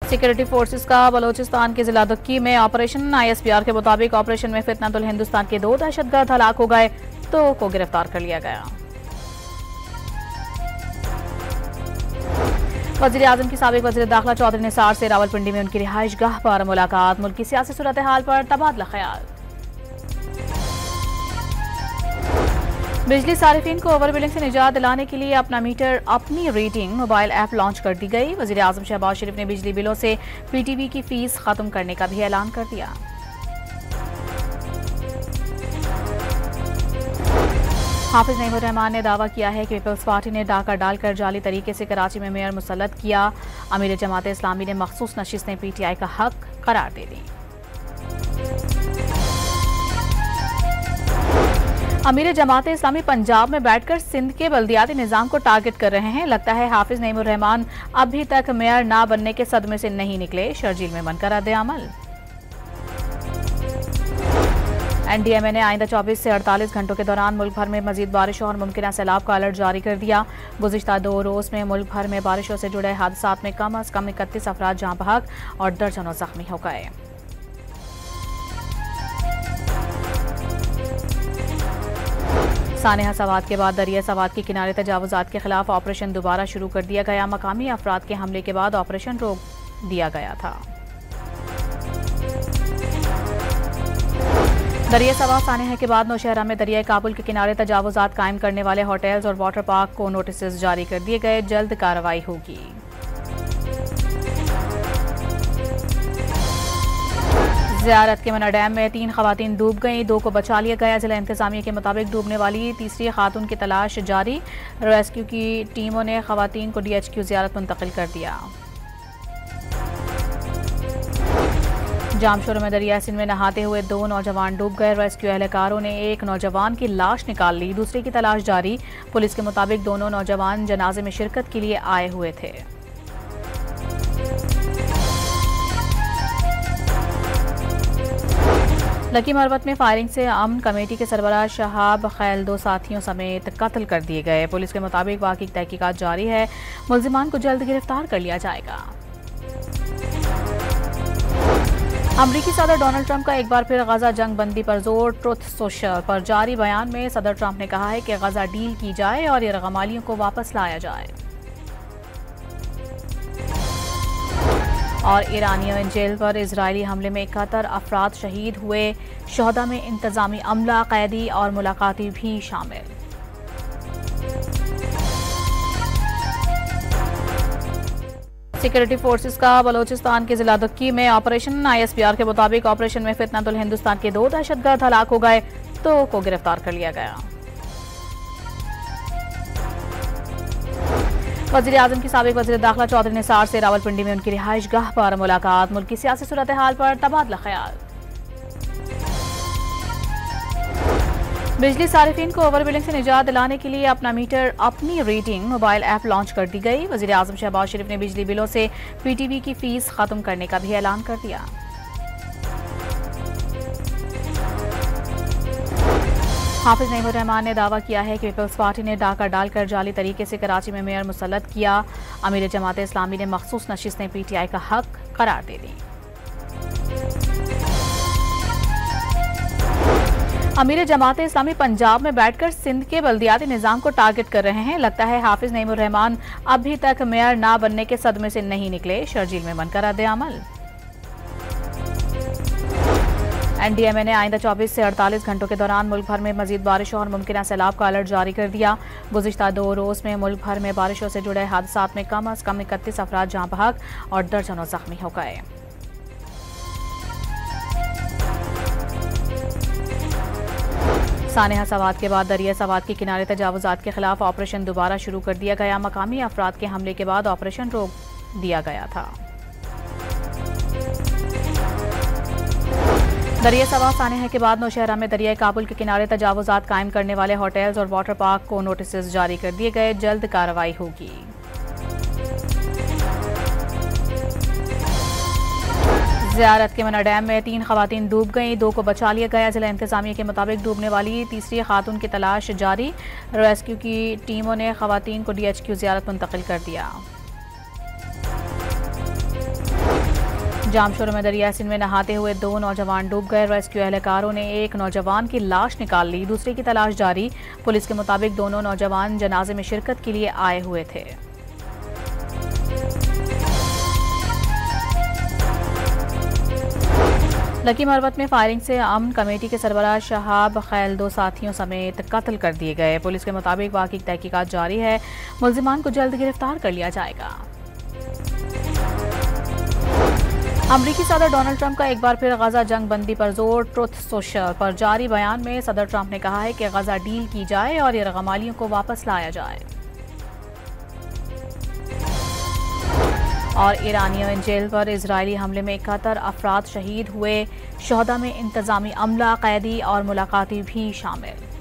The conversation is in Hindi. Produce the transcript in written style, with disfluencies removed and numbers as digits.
सिक्योरिटी फोर्सेस का बलोचिस्तान के जिला दुक्की में ऑपरेशन। ISPR के मुताबिक ऑपरेशन में फितनतुल हिंदुस्तान के 2 दहशतगर्द हलाक हो गए, 2 को गिरफ्तार कर लिया गया। वज़ीर आज़म की साबिक वज़ीर दाखिला चौधरी निसार से रावलपिंडी में उनकी रिहाइश गाह पर मुलाकात। मुल्क की सियासी सूरत हाल पर तबादला ख्याल। बिजली सारिफीन को ओवर बिलिंग से निजात दिलाने के लिए अपना मीटर अपनी रीडिंग मोबाइल ऐप लॉन्च कर दी गई। वज़ीर आज़म शहबाज शरीफ ने बिजली बिलों से PTV की फीस खत्म करने का भी ऐलान कर दिया। हाफिज नईमुर रहमान ने दावा किया है कि पीपल्स पार्टी ने डाका डालकर जाली तरीके से कराची में मेयर मुसल्लत किया। अमीर जमात इस्लामी ने मखसूस नशिस्तें PTI का हक करार दे दी। अमीर जमात इस्लामी पंजाब में बैठकर सिंध के बल्दियाती निज़ाम को टारगेट कर रहे हैं। लगता है हाफिज नईमुर रहमान अभी तक मेयर ना बनने के सदमे से नहीं निकले। शर्जील में बनकर रद्द-ए-अमल। NDMA ने आइंदा 24 से 48 घंटों के दौरान मुल्क भर में मजीद बारिशों और मुमकिन सैलाब का अलर्ट जारी कर दिया। गुज़िश्ता 2 रोज़ में मुल्क भर में बारिशों से जुड़े हादसात में कम अज कम 31 अफराद जाँ बहक और दर्जनों जख्मी हो गए। सानेहा सवात के बाद दरिया सवात के किनारे तजावुजात के खिलाफ ऑपरेशन दोबारा शुरू कर दिया गया। मकामी अफराद के हमले के बाद ऑपरेशन रोक दिया गया था। दरिया सवा सानेहा के बाद नौशहरा में दरिया काबुल के किनारे तजावुजात कायम करने वाले होटल्स और वाटर पार्क को नोटिस जारी कर दिए गए। जल्द कार्रवाई होगी। ज़ियारत के मना डैम में 3 खवातीन डूब गईं, 2 को बचा लिया गया। जिला इंतजामिया के मुताबिक डूबने वाली तीसरी खातून की तलाश जारी। रेस्क्यू की टीमों ने खवातीन को DHQ ज़ियारत मुंतकिल कर दिया। जामशोर में दरिया सिंध में नहाते हुए 2 नौजवान डूब गए। रेस्क्यू एहलकारों ने एक नौजवान की लाश निकाल ली, दूसरे की तलाश जारी। पुलिस के मुताबिक दोनों नौजवान जनाजे में शिरकत के लिए आए हुए थे। लकी मरवत में फायरिंग से अमन कमेटी के सरबराह शहाब खैल 2 साथियों समेत कत्ल कर दिए गए। पुलिस के मुताबिक वाक़ई की तहकीकात जारी है। मुल्जिमान को जल्द गिरफ्तार कर लिया जाएगा। अमरीकी सदर डोनाल्ड ट्रंप का एक बार फिर गजा जंग बंदी पर जोर। ट्रुथ सोशल पर जारी बयान में सदर ट्रंप ने कहा है कि गजा डील की जाए और यरगमालियों को वापस लाया जाए। और ईरानियन जेल पर इजरायली हमले में 71 अफराद शहीद हुए। शोहदा में इंतजामी अमला, कैदी और मुलाकाती भी शामिल। सिक्योरिटी फोर्सेस का बलोचिस्तान के जिला दुक्की में ऑपरेशन। ISPR के मुताबिक ऑपरेशन में फितनतुल हिंदुस्तान के 2 दहशतगर्द हलाक हो गए, 2 को गिरफ्तार कर लिया गया। वज़ीर आज़म की साबिक वज़ीर दाखिला चौधरी निसार से रावलपिंडी में उनकी रिहाइश गाह पर मुलाकात। मुल्क की सियासी सूरत हाल पर तबादला ख्याल। बिजली सारिफीन को ओवर बिलिंग से निजात दिलाने के लिए अपना मीटर अपनी रीडिंग मोबाइल ऐप लॉन्च कर दी गई। वज़ीर आज़म शहबाज शरीफ ने बिजली बिलों से PTV की फीस खत्म करने का भी ऐलान कर दिया। हाफिज नईमुर रहमान ने दावा किया है कि पीपल्स पार्टी ने डाका डालकर जाली तरीके से कराची में मेयर मुसल्लत किया। अमीर जमात इस्लामी ने मखसूस नशिस्तें PTI का हक करार दे दी। अमीर जमात इस्लामी पंजाब में बैठकर सिंध के बल्दियाती निज़ाम को टारगेट कर रहे हैं। लगता है हाफिज नईमुर रहमान अभी तक मेयर ना बनने के सदमे से नहीं निकले। शर्जील में बनकर रद्द-ए-अमल। NDMA ने आइंदा 24 से 48 घंटों के दौरान मुल्क भर में मजीद बारिशों और मुमकिन सैलाब का अलर्ट जारी कर दिया। गुज़िश्ता 2 रोज़ में मुल्क भर में बारिशों से जुड़े हादसात में कम अज कम 31 अफराद जाँ बहक और दर्जनों जख्मी हो गए। सानेहा सवात के बाद दरिया सवात के किनारे तजावुजात के खिलाफ ऑपरेशन दोबारा शुरू कर दिया गया। मकामी अफराद के हमले के बाद ऑपरेशन रोक दिया गया था। दरिया सवा सानेहा के बाद नौशहरा में दरिया काबुल के किनारे तजावुजात कायम करने वाले होटल्स और वाटर पार्क को नोटिस जारी कर दिए गए। जल्द कार्रवाई होगी। ज़ियारत के मना डैम में 3 खवातीन डूब गईं, 2 को बचा लिया गया। जिला इंतजामिया के मुताबिक डूबने वाली तीसरी खातून की तलाश जारी। रेस्क्यू की टीमों ने खवातीन को DHQ ज़ियारत मुंतकिल कर दिया। जामशोर में दरिया सिंध में नहाते हुए 2 नौजवान डूब गए। रेस्क्यू एहलकारों ने एक नौजवान की लाश निकाल ली, दूसरे की तलाश जारी। पुलिस के मुताबिक दोनों नौजवान जनाजे में शिरकत के लिए आए हुए थे। लकी मरवत में फायरिंग से अमन कमेटी के सरबराह शहाब खैल 2 साथियों समेत कत्ल कर दिए गए। पुलिस के मुताबिक वाक़ई की तहकीकात जारी है, मुल्जिमान को जल्द गिरफ्तार कर लिया जाएगा। अमरीकी सदर डोनाल्ड ट्रंप का एक बार फिर गजा जंग बंदी पर जोर। ट्रुथ सोशल पर जारी बयान में सदर ट्रंप ने कहा है कि गजा डील की जाए और यरगमालियों को वापस लाया जाए। और ईरानियन जेल पर इजरायली हमले में 71 अफराद शहीद हुए। शोहदा में इंतजामी अमला, कैदी और मुलाकाती भी शामिल।